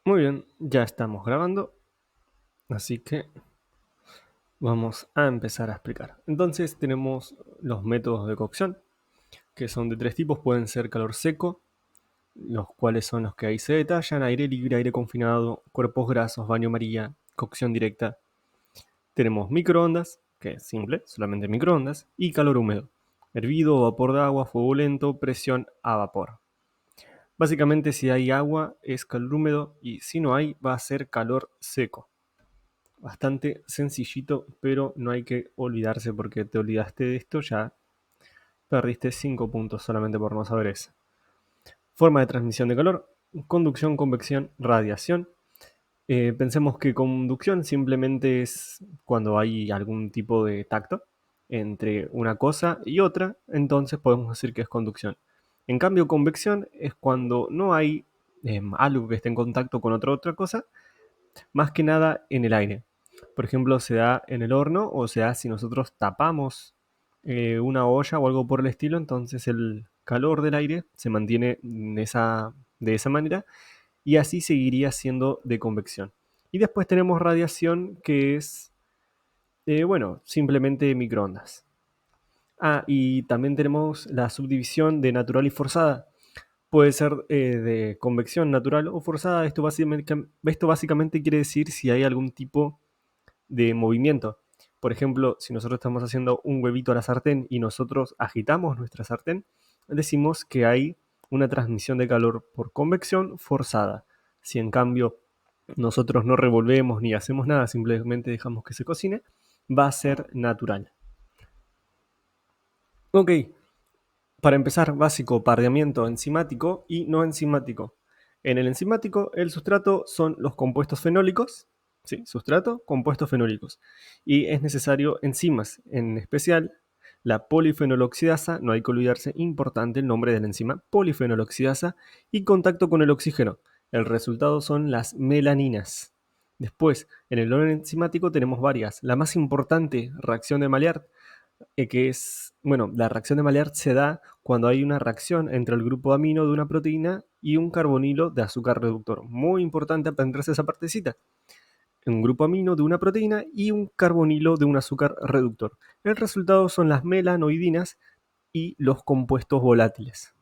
Muy bien, ya estamos grabando, así que vamos a empezar a explicar. Entonces tenemos los métodos de cocción, que son de tres tipos. Pueden ser calor seco, los cuales son los que ahí se detallan: aire libre, aire confinado, cuerpos grasos, baño María, cocción directa. Tenemos microondas, que es simple, solamente microondas, y calor húmedo, hervido, vapor de agua, fuego lento, presión a vapor. Básicamente, si hay agua es calor húmedo, y si no hay va a ser calor seco. Bastante sencillito, pero no hay que olvidarse, porque te olvidaste de esto ya perdiste 5 puntos solamente por no saber eso. Forma de transmisión de calor: conducción, convección, radiación. Pensemos que conducción simplemente es cuando hay algún tipo de tacto entre una cosa y otra, entonces podemos decir que es conducción. En cambio, convección es cuando no hay algo que esté en contacto con otra cosa, más que nada en el aire. Por ejemplo, se da en el horno, o sea, si nosotros tapamos una olla o algo por el estilo, entonces el calor del aire se mantiene de esa manera, y así seguiría siendo de convección. Y después tenemos radiación, que es, bueno, simplemente microondas. Ah, y también tenemos la subdivisión de natural y forzada. Puede ser de convección natural o forzada. Esto básicamente quiere decir si hay algún tipo de movimiento. Por ejemplo, si nosotros estamos haciendo un huevito a la sartén y nosotros agitamos nuestra sartén, decimos que hay una transmisión de calor por convección forzada. Si en cambio nosotros no revolvemos ni hacemos nada, simplemente dejamos que se cocine, va a ser natural. Ok, para empezar, básico: pareamiento enzimático y no enzimático. En el enzimático, el sustrato son los compuestos fenólicos. Sí, sustrato, compuestos fenólicos. Y es necesario enzimas, en especial la polifenoloxidasa. No hay que olvidarse, importante el nombre de la enzima: polifenoloxidasa, y contacto con el oxígeno. El resultado son las melaninas. Después, en el orden enzimático tenemos varias. La más importante, reacción de Maillard, que es, bueno, la reacción de Maillard se da cuando hay una reacción entre el grupo amino de una proteína y un carbonilo de azúcar reductor. Muy importante aprenderse esa partecita: un grupo amino de una proteína y un carbonilo de un azúcar reductor. El resultado son las melanoidinas y los compuestos volátiles.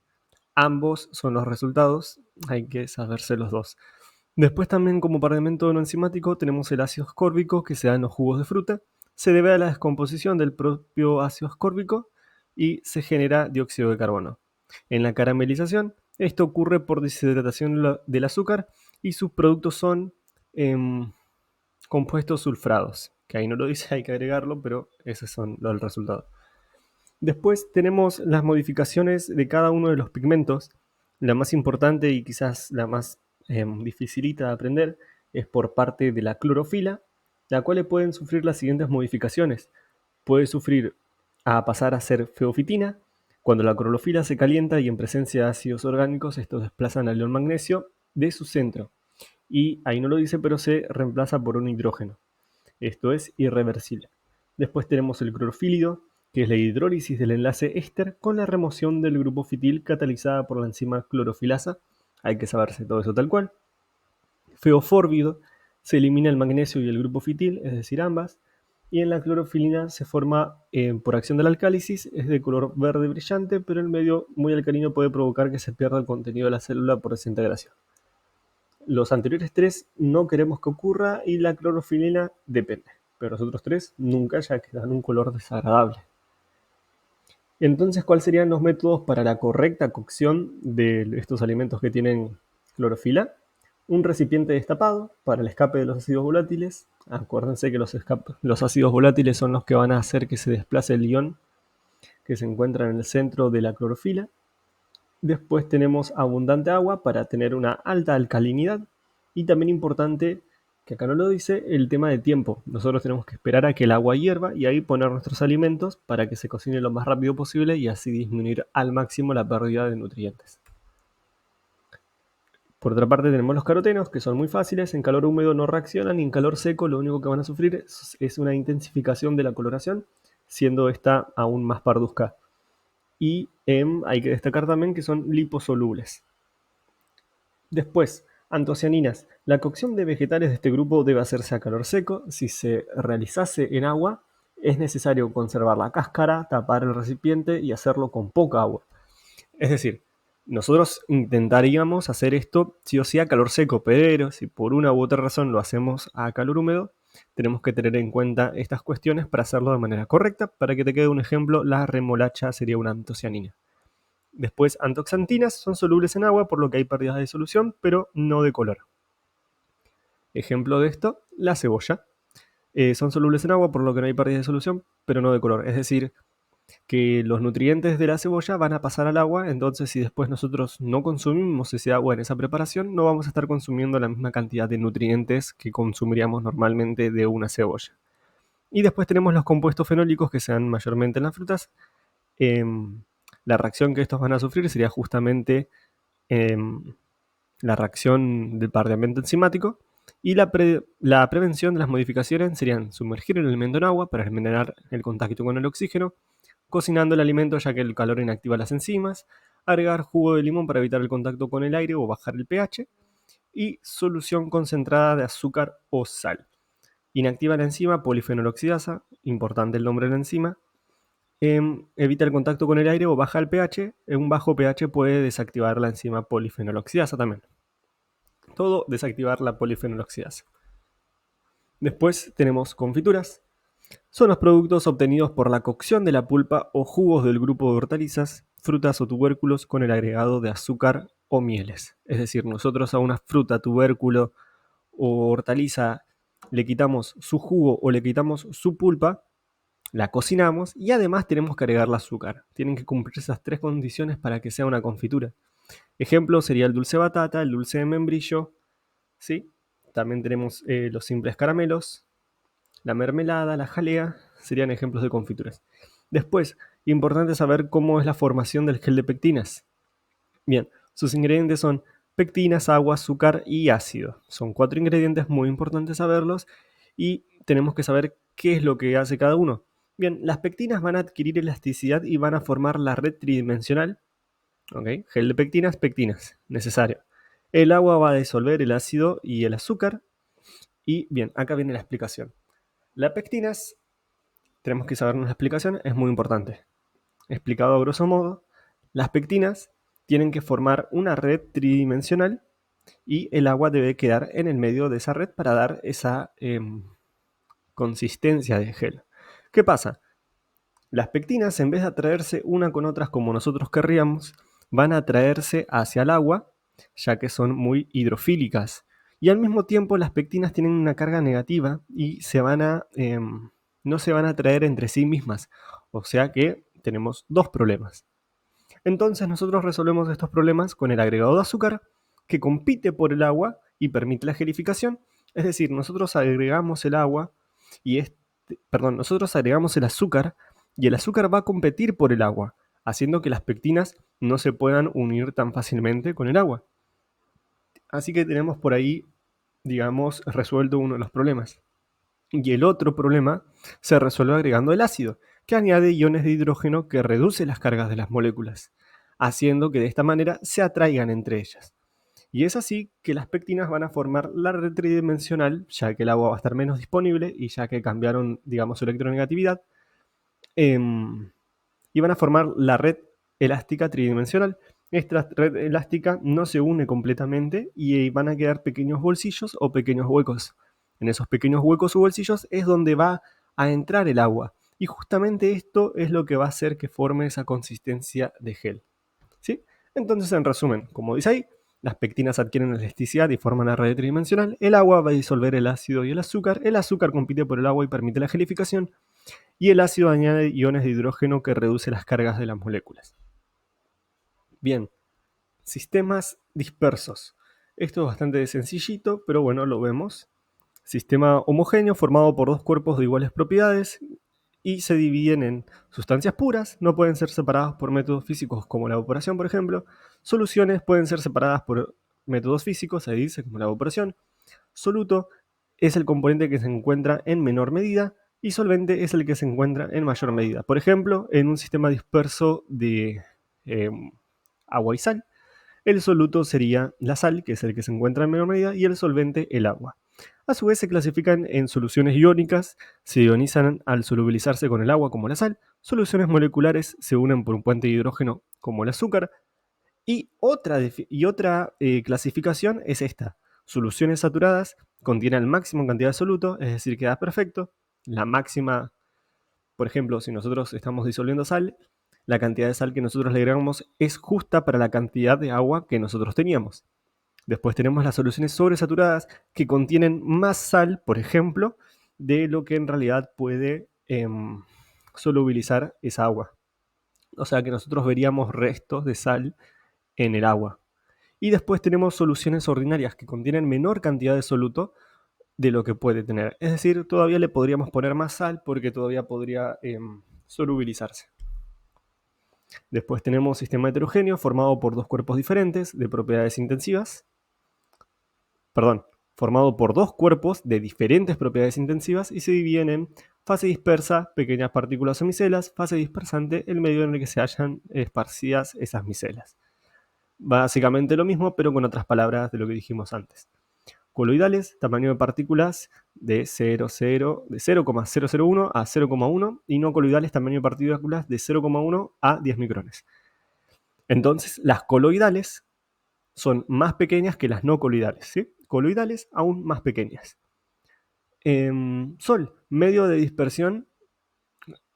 Ambos son los resultados, hay que saberse los dos. Después, también como parlamento no enzimático, tenemos el ácido ascórbico, que se da en los jugos de fruta. Se debe a la descomposición del propio ácido ascórbico y se genera dióxido de carbono. En la caramelización, esto ocurre por deshidratación del azúcar, y sus productos son em, compuestos sulfurados, que ahí no lo dice, hay que agregarlo, pero esos son los resultados. Después tenemos las modificaciones de cada uno de los pigmentos. La más importante y quizás la más dificilita de aprender es por parte de la clorofila, la cual pueden sufrir las siguientes modificaciones. Puede sufrir a pasar a ser feofitina. Cuando la clorofila se calienta y en presencia de ácidos orgánicos, estos desplazan al ion magnesio de su centro. Y ahí no lo dice, pero se reemplaza por un hidrógeno. Esto es irreversible. Después tenemos el clorofílido, que es la hidrólisis del enlace éster con la remoción del grupo fitil catalizada por la enzima clorofilasa. Hay que saberse todo eso tal cual. Feofórbido: se elimina el magnesio y el grupo fitil, es decir, ambas. Y en la clorofilina se forma por acción de la alcálisis, es de color verde brillante, pero el medio muy alcalino puede provocar que se pierda el contenido de la célula por desintegración. Los anteriores tres no queremos que ocurra, y la clorofilina depende, pero los otros tres nunca, ya que dan un color desagradable. Entonces, ¿cuáles serían los métodos para la correcta cocción de estos alimentos que tienen clorofila? Un recipiente destapado para el escape de los ácidos volátiles. Acuérdense que los ácidos volátiles son los que van a hacer que se desplace el ion que se encuentra en el centro de la clorofila. Después tenemos abundante agua para tener una alta alcalinidad. Y también importante, que acá no lo dice, el tema de tiempo. Nosotros tenemos que esperar a que el agua hierva y ahí poner nuestros alimentos para que se cocine lo más rápido posible y así disminuir al máximo la pérdida de nutrientes. Por otra parte tenemos los carotenos, que son muy fáciles. En calor húmedo no reaccionan, y en calor seco lo único que van a sufrir es una intensificación de la coloración, siendo esta aún más parduzca. Y hay que destacar también que son liposolubles. Después, Antocianinas. La cocción de vegetales de este grupo debe hacerse a calor seco. Si se realizase en agua, es necesario conservar la cáscara, tapar el recipiente y hacerlo con poca agua. Es decir, nosotros intentaríamos hacer esto sí o sí a calor seco, pero si por una u otra razón lo hacemos a calor húmedo, tenemos que tener en cuenta estas cuestiones para hacerlo de manera correcta. Para que te quede un ejemplo, la remolacha sería una antocianina. Después, antoxantinas son solubles en agua, por lo que hay pérdidas de solución, pero no de color. Ejemplo de esto, la cebolla. Son solubles en agua, por lo que no hay pérdidas de solución, pero no de color. Es decir, que los nutrientes de la cebolla van a pasar al agua, entonces si después nosotros no consumimos ese agua en esa preparación, no vamos a estar consumiendo la misma cantidad de nutrientes que consumiríamos normalmente de una cebolla. Y después tenemos los compuestos fenólicos que se dan mayormente en las frutas. La reacción que estos van a sufrir sería justamente la reacción del pardeamiento enzimático, y la prevención de las modificaciones serían sumergir el alimento en agua para eliminar el contacto con el oxígeno, cocinando el alimento ya que el calor inactiva las enzimas, agregar jugo de limón para evitar el contacto con el aire o bajar el pH, y solución concentrada de azúcar o sal. Inactiva la enzima polifenoloxidasa, importante el nombre de la enzima, evita el contacto con el aire o baja el pH. Un bajo pH puede desactivar la enzima polifenoloxidasa también. Todo desactivar la polifenoloxidasa. Después tenemos confituras. Son los productos obtenidos por la cocción de la pulpa o jugos del grupo de hortalizas, frutas o tubérculos con el agregado de azúcar o mieles. Es decir, nosotros a una fruta, tubérculo o hortaliza le quitamos su jugo o le quitamos su pulpa, la cocinamos y además tenemos que agregarle azúcar. Tienen que cumplir esas tres condiciones para que sea una confitura. Ejemplo sería el dulce de batata, el dulce de membrillo, ¿sí? También tenemos los simples caramelos, la mermelada, la jalea, serían ejemplos de confituras. Después, importante saber cómo es la formación del gel de pectinas. Bien, sus ingredientes son pectinas, agua, azúcar y ácido. Son 4 ingredientes muy importantes saberlos y tenemos que saber qué es lo que hace cada uno. Bien, las pectinas van a adquirir elasticidad y van a formar la red tridimensional. ¿Okay? Gel de pectinas, pectinas, necesario. El agua va a disolver el ácido y el azúcar. Y bien, acá viene la explicación. Las pectinas, tenemos que sabernos la explicación, es muy importante. Explicado a grosso modo, las pectinas tienen que formar una red tridimensional y el agua debe quedar en el medio de esa red para dar esa consistencia de gel. ¿Qué pasa? Las pectinas, en vez de atraerse una con otras como nosotros querríamos, van a atraerse hacia el agua, ya que son muy hidrofílicas. Y al mismo tiempo las pectinas tienen una carga negativa y no se van a atraer entre sí mismas. O sea que tenemos dos problemas. Entonces nosotros resolvemos estos problemas con el agregado de azúcar, que compite por el agua y permite la gelificación. Es decir, nosotros agregamos el agua y nosotros agregamos el azúcar y el azúcar va a competir por el agua, haciendo que las pectinas no se puedan unir tan fácilmente con el agua. Así que tenemos por ahí, digamos, resuelto uno de los problemas. Y el otro problema se resuelve agregando el ácido, que añade iones de hidrógeno que reduce las cargas de las moléculas, haciendo que de esta manera se atraigan entre ellas. Y es así que las pectinas van a formar la red tridimensional, ya que el agua va a estar menos disponible y ya que cambiaron, digamos, su electronegatividad, y van a formar la red elástica tridimensional. Esta red elástica no se une completamente y van a quedar pequeños bolsillos o pequeños huecos. En esos pequeños huecos o bolsillos es donde va a entrar el agua. Y justamente esto es lo que va a hacer que forme esa consistencia de gel. ¿Sí? Entonces, en resumen, como dice ahí, las pectinas adquieren elasticidad y forman la red tridimensional. El agua va a disolver el ácido y el azúcar. El azúcar compite por el agua y permite la gelificación. Y el ácido añade iones de hidrógeno que reduce las cargas de las moléculas. Bien, sistemas dispersos. Esto es bastante sencillito, pero bueno, lo vemos. Sistema homogéneo formado por dos cuerpos de iguales propiedades y se dividen en sustancias puras, no pueden ser separadas por métodos físicos como la evaporación, por ejemplo. Soluciones pueden ser separadas por métodos físicos, se dice como la evaporación. Soluto es el componente que se encuentra en menor medida y solvente es el que se encuentra en mayor medida. Por ejemplo, en un sistema disperso de agua y sal, el soluto sería la sal, que es el que se encuentra en menor medida, y el solvente, el agua. A su vez se clasifican en soluciones iónicas, se ionizan al solubilizarse con el agua como la sal, soluciones moleculares se unen por un puente de hidrógeno como el azúcar, y otra clasificación es esta. Soluciones saturadas contienen la máxima cantidad de soluto, es decir, queda perfecto. La máxima, por ejemplo, si nosotros estamos disolviendo sal, la cantidad de sal que nosotros le agregamos es justa para la cantidad de agua que nosotros teníamos. Después tenemos las soluciones sobresaturadas que contienen más sal, por ejemplo, de lo que en realidad puede solubilizar esa agua. O sea que nosotros veríamos restos de sal en el agua. Y después tenemos soluciones ordinarias que contienen menor cantidad de soluto de lo que puede tener. Es decir, todavía le podríamos poner más sal porque todavía podría solubilizarse. Después tenemos sistema heterogéneo formado por dos cuerpos diferentes de propiedades intensivas. Formado por dos cuerpos de diferentes propiedades intensivas y se dividen en fase dispersa, pequeñas partículas o micelas, fase dispersante, el medio en el que se hallan esparcidas esas micelas. Básicamente lo mismo, pero con otras palabras de lo que dijimos antes. Coloidales, tamaño de partículas de 0,001 a 0,1 y no coloidales, tamaño de partículas de 0,1 a 10 micrones. Entonces, las coloidales son más pequeñas que las no coloidales, ¿sí? Coloidales aún más pequeñas. Sol, medio de dispersión.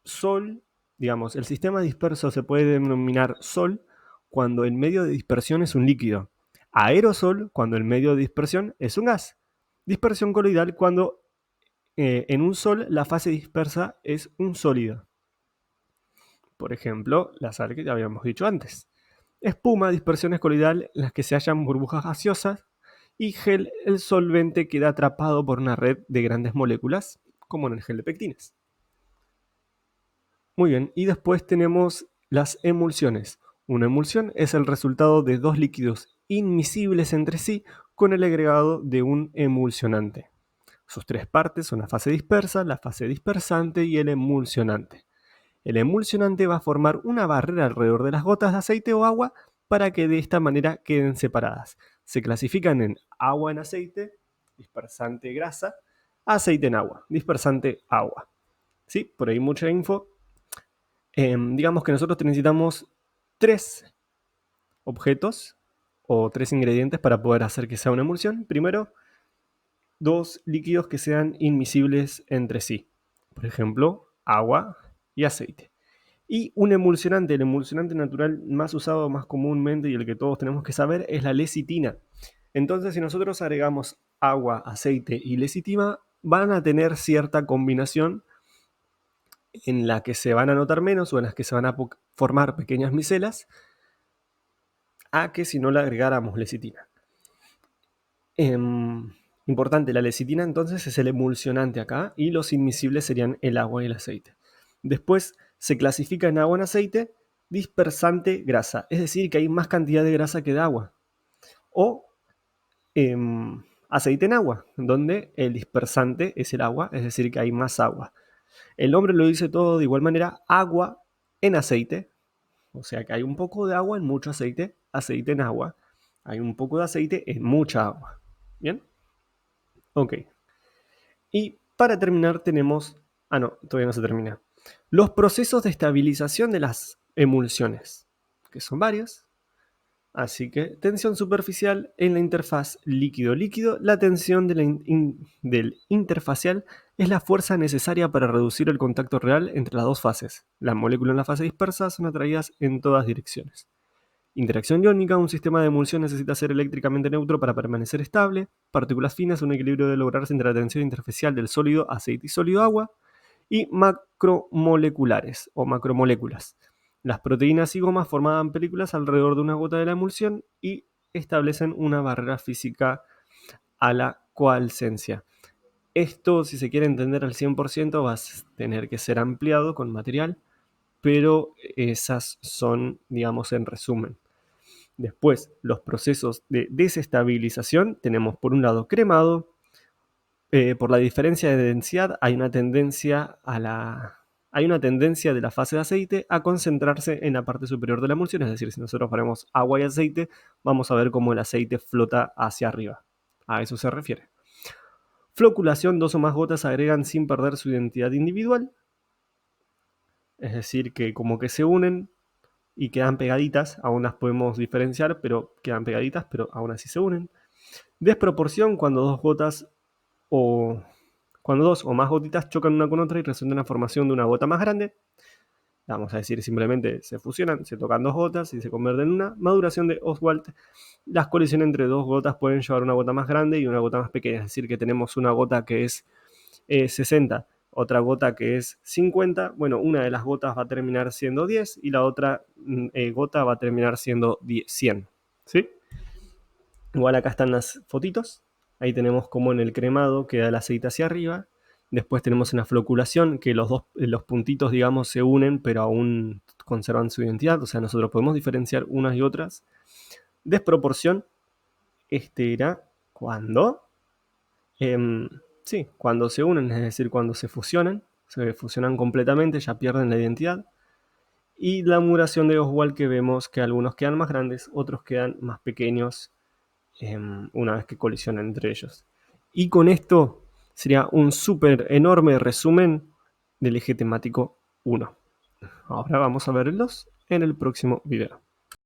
Sol, digamos, el sistema disperso se puede denominar Sol cuando el medio de dispersión es un líquido. Aerosol cuando el medio de dispersión es un gas. Dispersión coloidal cuando en un sol la fase dispersa es un sólido. Por ejemplo, la sal que ya habíamos dicho antes. Espuma, dispersión coloidal en las que se hallan burbujas gaseosas. Y gel, el solvente queda atrapado por una red de grandes moléculas, como en el gel de pectines. Muy bien, y después tenemos las emulsiones. Una emulsión es el resultado de dos líquidos inmiscibles entre sí con el agregado de un emulsionante. Sus tres partes son la fase dispersa, la fase dispersante y el emulsionante. El emulsionante va a formar una barrera alrededor de las gotas de aceite o agua para que de esta manera queden separadas. Se clasifican en agua en aceite, dispersante grasa, aceite en agua, dispersante agua. ¿Sí? Por ahí mucha info. Digamos que nosotros necesitamos 3 objetos o 3 ingredientes para poder hacer que sea una emulsión. Primero, 2 líquidos que sean inmiscibles entre sí. Por ejemplo, agua y aceite. Y un emulsionante, el emulsionante natural más usado más comúnmente y el que todos tenemos que saber es la lecitina. Entonces, si nosotros agregamos agua, aceite y lecitina, van a tener cierta combinación en la que se van a notar menos o en las que se van a formar pequeñas micelas a que si no le agregáramos lecitina. Importante, la lecitina entonces es el emulsionante acá y los inmiscibles serían el agua y el aceite. Después se clasifica en agua en aceite, dispersante grasa, es decir que hay más cantidad de grasa que de agua. O aceite en agua, donde el dispersante es el agua, es decir que hay más agua. El nombre lo dice todo de igual manera, agua en aceite, o sea que hay un poco de agua en mucho aceite, aceite en agua, hay un poco de aceite en mucha agua. ¿Bien? Ok. Y para terminar tenemos... no, todavía no se termina. Los procesos de estabilización de las emulsiones, que son varios. Así que tensión superficial en la interfaz líquido-líquido. La tensión del interfacial es la fuerza necesaria para reducir el contacto real entre las dos fases. Las moléculas en la fase dispersa son atraídas en todas direcciones. Interacción iónica, un sistema de emulsión necesita ser eléctricamente neutro para permanecer estable. Partículas finas, un equilibrio debe lograrse entre la tensión interfacial del sólido aceite y sólido agua. Y macromoleculares o macromoléculas. Las proteínas y gomas formaban películas alrededor de una gota de la emulsión y establecen una barrera física a la coalescencia. Esto, si se quiere entender al 100%, va a tener que ser ampliado con material, pero esas son, digamos, en resumen. Después, los procesos de desestabilización, tenemos por un lado cremado. Por la diferencia de densidad hay una tendencia a hay una tendencia de la fase de aceite a concentrarse en la parte superior de la emulsión, es decir, si nosotros ponemos agua y aceite, vamos a ver cómo el aceite flota hacia arriba. A eso se refiere. Floculación, 2 o más gotas se agregan sin perder su identidad individual, es decir, que como que se unen y quedan pegaditas, aún las podemos diferenciar, pero quedan pegaditas, pero aún así se unen. Desproporción, cuando dos o más gotitas chocan una con otra y resulta en la formación de una gota más grande. Vamos a decir simplemente se fusionan, se tocan dos gotas y se convierten en una. Maduración de Oswald. Las colisiones entre dos gotas pueden llevar una gota más grande y una gota más pequeña. Es decir, que tenemos una gota que es 60, otra gota que es 50. Bueno, una de las gotas va a terminar siendo 10 y la otra gota va a terminar siendo 100. ¿Sí? Igual acá están las fotitos. Ahí tenemos como en el cremado queda el aceite hacia arriba. Después tenemos una floculación, que los puntitos, digamos, se unen, pero aún conservan su identidad. O sea, nosotros podemos diferenciar unas y otras. Desproporción, este era cuando, sí, cuando se unen, es decir, cuando se fusionan completamente, ya pierden la identidad. Y la mutación de Oswald, que vemos que algunos quedan más grandes, otros quedan más pequeños una vez que colisionan entre ellos. Y con esto sería un súper enorme resumen del eje temático 1. Ahora vamos a verlos en el próximo video.